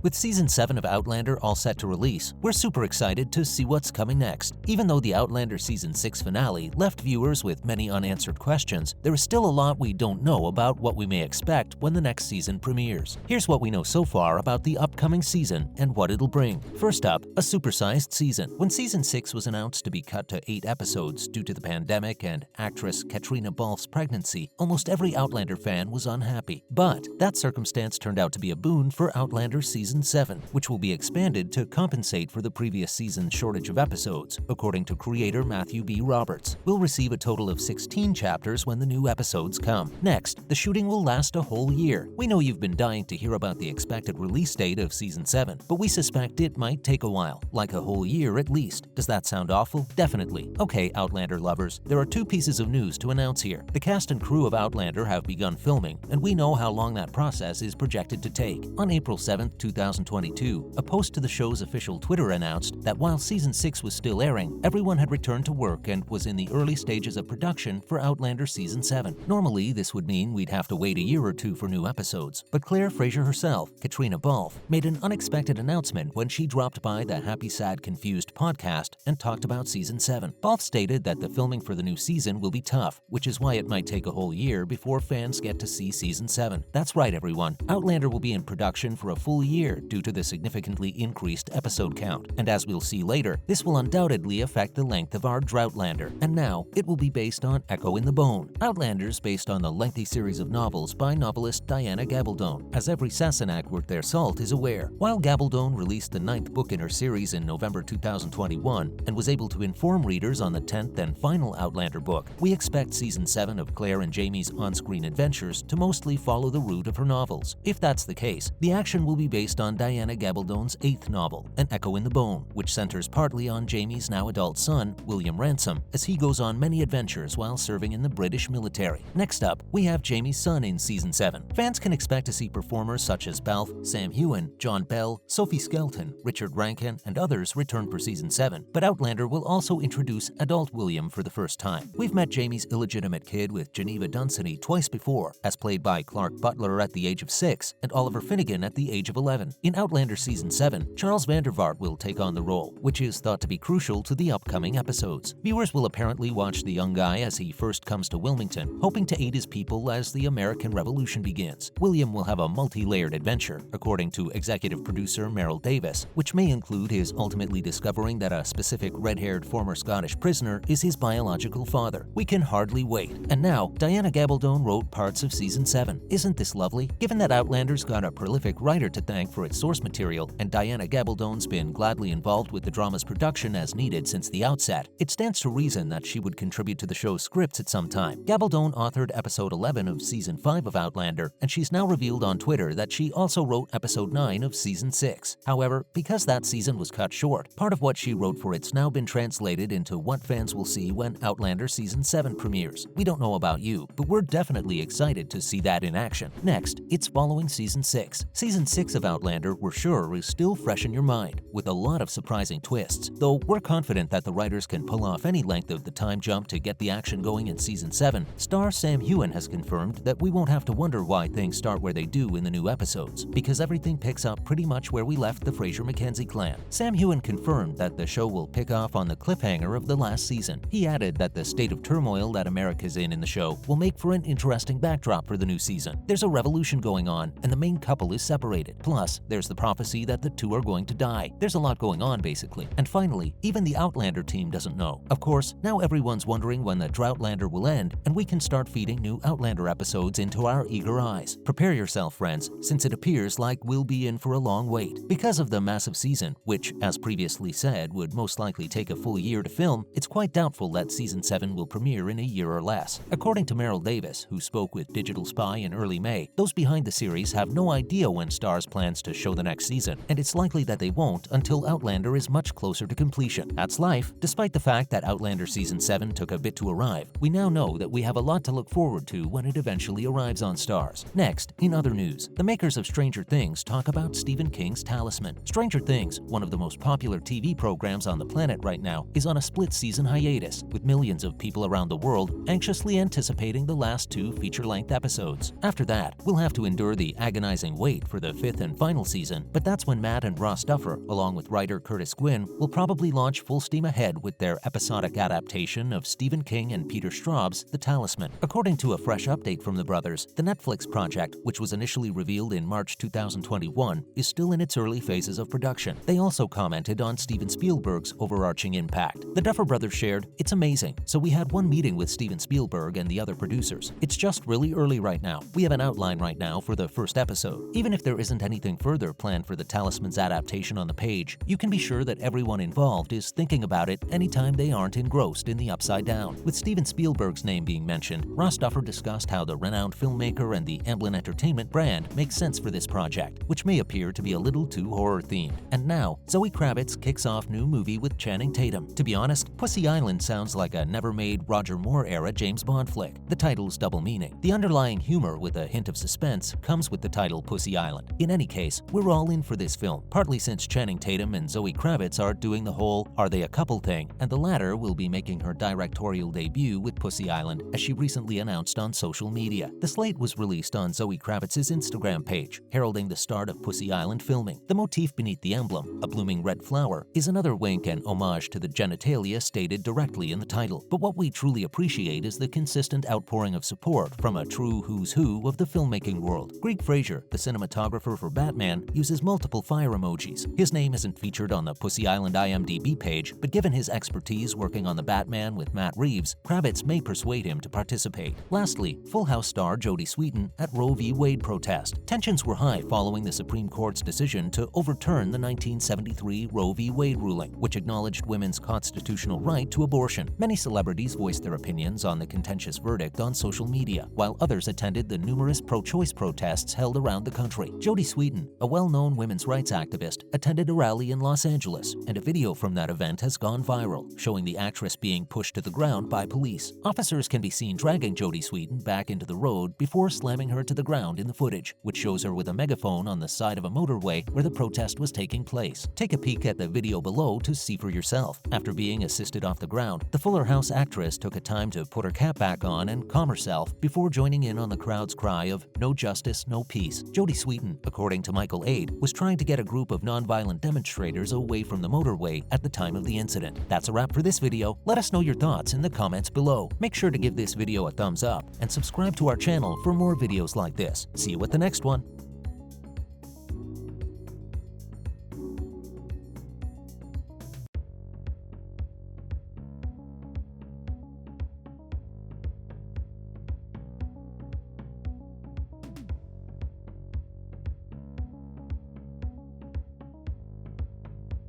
With Season 7 of Outlander all set to release, we're super excited to see what's coming next. Even though the Outlander Season 6 finale left viewers with many unanswered questions, there is still a lot we don't know about what we may expect when the next season premieres. Here's what we know so far about the upcoming season and what it'll bring. First up, a supersized season. When Season 6 was announced to be cut to 8 episodes due to the pandemic and actress Katrina Balfe's pregnancy, almost every Outlander fan was unhappy. But that circumstance turned out to be a boon for Outlander Season 7, which will be expanded to compensate for the previous season's shortage of episodes, according to creator Matthew B. Roberts. We'll receive a total of 16 chapters when the new episodes come. Next, the shooting will last a whole year. We know you've been dying to hear about the expected release date of Season 7, but we suspect it might take a while, like a whole year at least. Does that sound awful? Definitely. Okay, Outlander lovers, there are two pieces of news to announce here. The cast and crew of Outlander have begun filming, and we know how long that process is projected to take. On April 7, 2022, a post to the show's official Twitter announced that while Season 6 was still airing, everyone had returned to work and was in the early stages of production for Outlander Season 7. Normally, this would mean we'd have to wait a year or two for new episodes, but Claire Fraser herself, Katrina Balfe, made an unexpected announcement when she dropped by the Happy Sad Confused podcast and talked about Season 7. Balfe stated that the filming for the new season will be tough, which is why it might take a whole year before fans get to see Season 7. That's right, everyone. Outlander will be in production for a full year due to the significantly increased episode count. And as we'll see later, this will undoubtedly affect the length of our Droughtlander. And now, it will be based on Echo in the Bone. Outlander's based on the lengthy series of novels by novelist Diana Gabaldon, as every Sassenach worth their salt is aware. While Gabaldon released the 9th book in her series in November 2021 and was able to inform readers on the 10th and final Outlander book, we expect Season 7 of Claire and Jamie's on-screen adventures to mostly follow the route of her novels. If that's the case, the action will be based on Diana Gabaldon's 8th novel, An Echo in the Bone, which centers partly on Jamie's now-adult son, William Ransom, as he goes on many adventures while serving in the British military. Next up, we have Jamie's son in Season 7. Fans can expect to see performers such as Balfe, Sam Heughan, John Bell, Sophie Skelton, Richard Rankin, and others return for Season 7, but Outlander will also introduce adult William for the first time. We've met Jamie's illegitimate kid with Geneva Dunsany twice before, as played by Clark Butler at the age of 6 and Oliver Finnegan at the age of 11. In Outlander Season 7, Charles Vandervaart will take on the role, which is thought to be crucial to the upcoming episodes. Viewers will apparently watch the young guy as he first comes to Wilmington, hoping to aid his people as the American Revolution begins. William will have a multi-layered adventure, according to executive producer Meryl Davis, which may include his ultimately discovering that a specific red-haired former Scottish prisoner is his biological father. We can hardly wait. And now, Diana Gabaldon wrote parts of Season 7. Isn't this lovely? Given that Outlander's got a prolific writer to thank for its source material, and Diana Gabaldon's been gladly involved with the drama's production as needed since the outset, it stands to reason that she would contribute to the show's scripts at some time. Gabaldon authored Episode 11 of Season 5 of Outlander, and she's now revealed on Twitter that she also wrote Episode 9 of Season 6. However, because that season was cut short, part of what she wrote for it's now been translated into what fans will see when Outlander Season 7 premieres. We don't know about you, but we're definitely excited to see that in action. Next, it's following Season 6. Season 6 of Outlander, we're sure, is still fresh in your mind, with a lot of surprising twists, though we're confident that the writers can pull off any length of the time jump to get the action going in Season 7. Star Sam Heughan has confirmed that we won't have to wonder why things start where they do in the new episodes, because everything picks up pretty much where we left the Fraser-Mackenzie clan. Sam Heughan confirmed that the show will pick off on the cliffhanger of the last season. He added that the state of turmoil that America's in the show will make for an interesting backdrop for the new season. There's a revolution going on, and the main couple is separated. Plus, there's the prophecy that the two are going to die. There's a lot going on, basically. And finally, even the Outlander team doesn't know. Of course, now everyone's wondering when the Droughtlander will end, and we can start feeding new Outlander episodes into our eager eyes. Prepare yourself, friends, since it appears like we'll be in for a long wait. Because of the massive season, which, as previously said, would most likely take a full year to film, it's quite doubtful that Season 7 will premiere in a year or less. According to Meryl Davis, who spoke with Digital Spy in early May, those behind the series have no idea when Starz plans to show the next season, and it's likely that they won't until Outlander is much closer to completion. That's life. Despite the fact that Outlander Season 7 took a bit to arrive, we now know that we have a lot to look forward to when it eventually arrives on Starz. Next, in other news, the makers of Stranger Things talk about Stephen King's Talisman. Stranger Things, one of the most popular TV programs on the planet right now, is on a split-season hiatus, with millions of people around the world anxiously anticipating the last 2 feature-length episodes. After that, we'll have to endure the agonizing wait for the 5th and final final season, but that's when Matt and Ross Duffer, along with writer Curtis Gwynn, will probably launch full steam ahead with their episodic adaptation of Stephen King and Peter Straub's The Talisman. According to a fresh update from the brothers, the Netflix project, which was initially revealed in March 2021, is still in its early phases of production. They also commented on Steven Spielberg's overarching impact. The Duffer brothers shared, "It's amazing. So we had one meeting with Steven Spielberg and the other producers. It's just really early right now. We have an outline right now for the first episode. Even if there isn't anything further planned for The Talisman's adaptation on the page, you can be sure that everyone involved is thinking about it anytime they aren't engrossed in the Upside Down." With Steven Spielberg's name being mentioned, Ross Duffer discussed how the renowned filmmaker and the Amblin Entertainment brand makes sense for this project, which may appear to be a little too horror-themed. And now, Zoe Kravitz kicks off new movie with Channing Tatum. To be honest, Pussy Island sounds like a never-made Roger Moore-era James Bond flick. The title's double meaning. The underlying humor with a hint of suspense comes with the title Pussy Island. In any case, we're all in for this film, partly since Channing Tatum and Zoe Kravitz are doing the whole "are they a couple" thing, and the latter will be making her directorial debut with Pussy Island, as she recently announced on social media. The slate was released on Zoe Kravitz's Instagram page, heralding the start of Pussy Island filming. The motif beneath the emblem, a blooming red flower, is another wink and homage to the genitalia stated directly in the title. But what we truly appreciate is the consistent outpouring of support from a true who's who of the filmmaking world. Greig Fraser, the cinematographer for Batman, uses multiple fire emojis. His name isn't featured on the Pussy Island IMDb page, but given his expertise working on the Batman with Matt Reeves, Kravitz may persuade him to participate. Lastly, Full House star Jodie Sweetin at Roe v. Wade protest. Tensions were high following the Supreme Court's decision to overturn the 1973 Roe v. Wade ruling, which acknowledged women's constitutional right to abortion. Many celebrities voiced their opinions on the contentious verdict on social media, while others attended the numerous pro-choice protests held around the country. Jodie Sweetin, a well-known women's rights activist, attended a rally in Los Angeles, and a video from that event has gone viral, showing the actress being pushed to the ground by police. Officers can be seen dragging Jodie Sweetin back into the road before slamming her to the ground in the footage, which shows her with a megaphone on the side of a motorway where the protest was taking place. Take a peek at the video below to see for yourself. After being assisted off the ground, the Fuller House actress took a time to put her cap back on and calm herself before joining in on the crowd's cry of "No justice, no peace." Jodie Sweetin, according to Michael Aid, was trying to get a group of nonviolent demonstrators away from the motorway at the time of the incident. That's a wrap for this video. Let us know your thoughts in the comments below. Make sure to give this video a thumbs up and subscribe to our channel for more videos like this. See you at the next one.